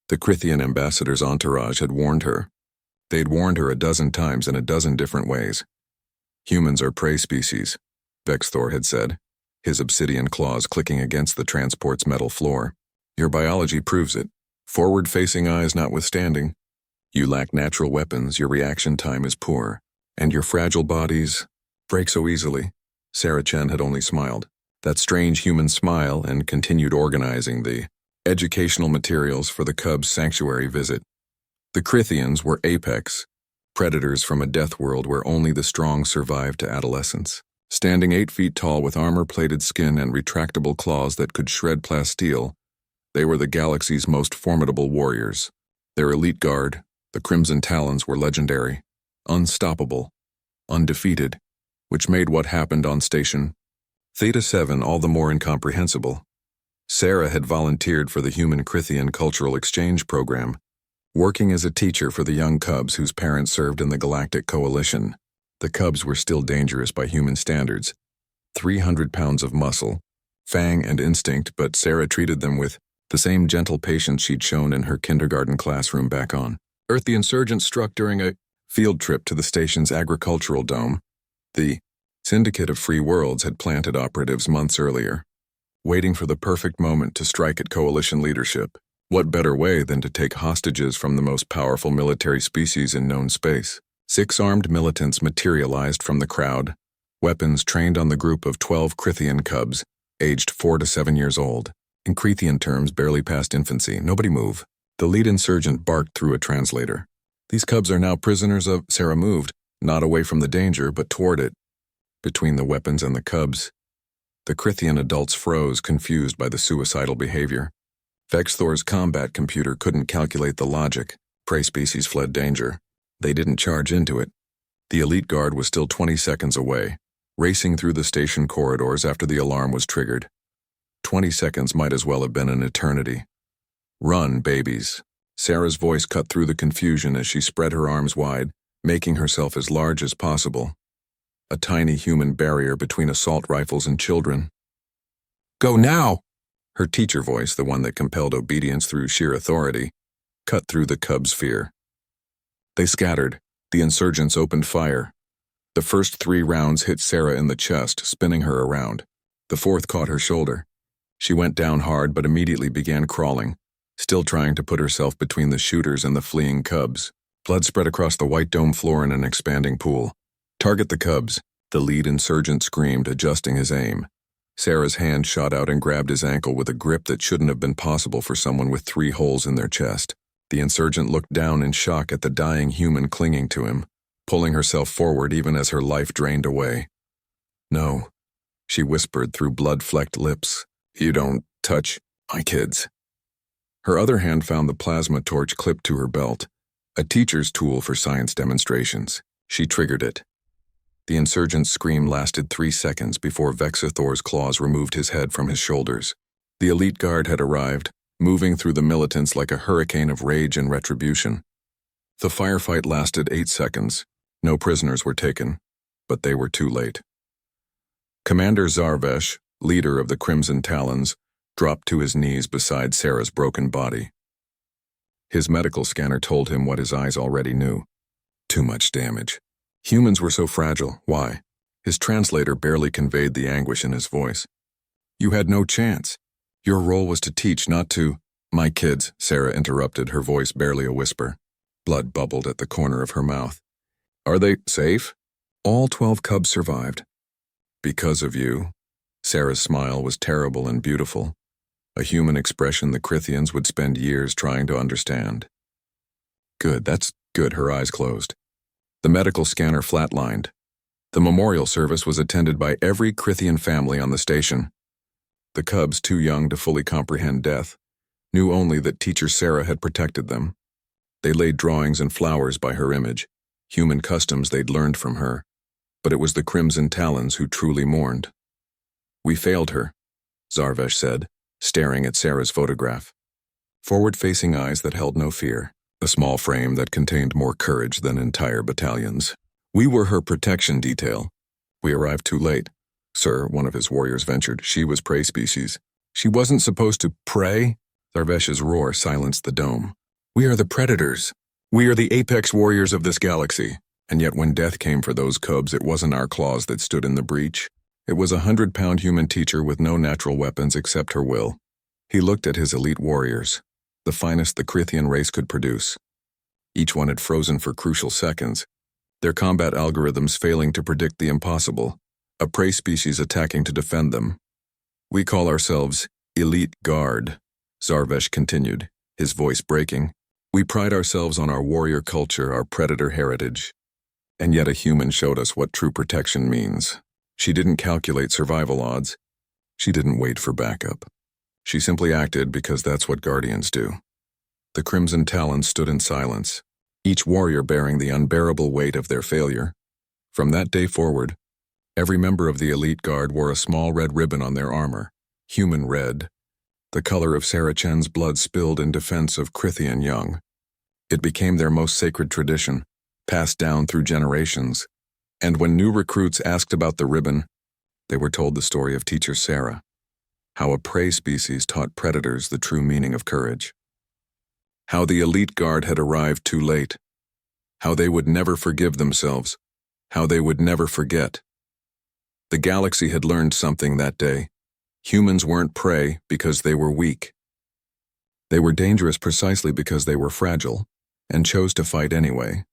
The Crithian ambassador's entourage had warned her. They'd warned her a dozen times in a dozen different ways. Humans are prey species, Vexthor had said, his obsidian claws clicking against the transport's metal floor. Your biology proves it. Forward-facing eyes notwithstanding. You lack natural weapons, your reaction time is poor, and your fragile bodies break so easily. Sarah Chen had only smiled. That strange human smile and continued organizing the educational materials for the Cubs' sanctuary visit. The Crithians were apex, predators from a death world where only the strong survive to adolescence. Standing 8 feet tall with armor-plated skin and retractable claws that could shred plasteel, they were the galaxy's most formidable warriors. Their elite guard, the Crimson Talons, were legendary, unstoppable, undefeated, which made what happened on Station Theta 7 all the more incomprehensible. Sarah had volunteered for the Human Crithian Cultural Exchange Program, working as a teacher for the young Cubs whose parents served in the Galactic Coalition. The Cubs were still dangerous by human standards. 300 pounds of muscle, fang and instinct, but Sarah treated them with the same gentle patience she'd shown in her kindergarten classroom back on Earth. The insurgents struck during a field trip to the station's agricultural dome. The Syndicate of Free Worlds had planted operatives months earlier, waiting for the perfect moment to strike at coalition leadership. What better way than to take hostages from the most powerful military species in known space? 6 armed militants materialized from the crowd, weapons trained on the group of 12 Crithian cubs, aged 4 to 7 years old. In Crithian terms, barely past infancy. Nobody move. The lead insurgent barked through a translator. These cubs are now prisoners of... Sarah moved, not away from the danger, but toward it. Between the weapons and the cubs, the Crithian adults froze, confused by the suicidal behavior. Vexthor's combat computer couldn't calculate the logic. Prey species fled danger. They didn't charge into it. The elite guard was still 20 seconds away, racing through the station corridors after the alarm was triggered. 20 seconds might as well have been an eternity. Run, babies. Sarah's voice cut through the confusion as she spread her arms wide, making herself as large as possible. A tiny human barrier between assault rifles and children. Go now! Her teacher voice, the one that compelled obedience through sheer authority, cut through the cubs' fear. They scattered. The insurgents opened fire. The first 3 rounds hit Sarah in the chest, spinning her around. The 4th caught her shoulder. She went down hard but immediately began crawling, still trying to put herself between the shooters and the fleeing cubs. Blood spread across the white dome floor in an expanding pool. Target the cubs, the lead insurgent screamed, adjusting his aim. Sarah's hand shot out and grabbed his ankle with a grip that shouldn't have been possible for someone with 3 holes in their chest. The insurgent looked down in shock at the dying human clinging to him, pulling herself forward even as her life drained away. No, she whispered through blood-flecked lips. You don't touch my kids. Her other hand found the plasma torch clipped to her belt, a teacher's tool for science demonstrations. She triggered it. The insurgent's scream lasted 3 seconds before Vexthor's claws removed his head from his shoulders. The elite guard had arrived, moving through the militants like a hurricane of rage and retribution. The firefight lasted 8 seconds. No prisoners were taken, but they were too late. Commander Zarvesh, leader of the Crimson Talons, dropped to his knees beside Sarah's broken body. His medical scanner told him what his eyes already knew. Too much damage. Humans were so fragile. Why? His translator barely conveyed the anguish in his voice. You had no chance. Your role was to teach, not to... My kids, Sarah interrupted, her voice barely a whisper. Blood bubbled at the corner of her mouth. Are they safe? All 12 cubs survived. Because of you. Sarah's smile was terrible and beautiful, a human expression the Crithians would spend years trying to understand. Good, that's good, her eyes closed. The medical scanner flatlined. The memorial service was attended by every Crithian family on the station. The cubs, too young to fully comprehend death, knew only that teacher Sarah had protected them. They laid drawings and flowers by her image, human customs they'd learned from her, but it was the Crimson Talons who truly mourned. We failed her, Zarvesh said, staring at Sarah's photograph. Forward-facing eyes that held no fear, a small frame that contained more courage than entire battalions. We were her protection detail. We arrived too late. Sir, one of his warriors ventured. She was prey species. She wasn't supposed to prey? Zarvesh's roar silenced the dome. We are the predators. We are the apex warriors of this galaxy. And yet when death came for those cubs, it wasn't our claws that stood in the breach. It was a 100-pound human teacher with no natural weapons except her will. He looked at his elite warriors, the finest the Crithian race could produce. Each one had frozen for crucial seconds, their combat algorithms failing to predict the impossible, a prey species attacking to defend them. We call ourselves Elite Guard, Zarvesh continued, his voice breaking. We pride ourselves on our warrior culture, our predator heritage. And yet a human showed us what true protection means. She didn't calculate survival odds. She didn't wait for backup. She simply acted because that's what guardians do. The Crimson Talons stood in silence, each warrior bearing the unbearable weight of their failure. From that day forward, every member of the Elite Guard wore a small red ribbon on their armor, human red, the color of Sarah Chen's blood spilled in defense of Crithian young. It became their most sacred tradition, passed down through generations, and when new recruits asked about the ribbon, they were told the story of Teacher Sarah, how a prey species taught predators the true meaning of courage, how the Elite Guard had arrived too late, how they would never forgive themselves, how they would never forget. The galaxy had learned something that day. Humans weren't prey because they were weak. They were dangerous precisely because they were fragile, and chose to fight anyway.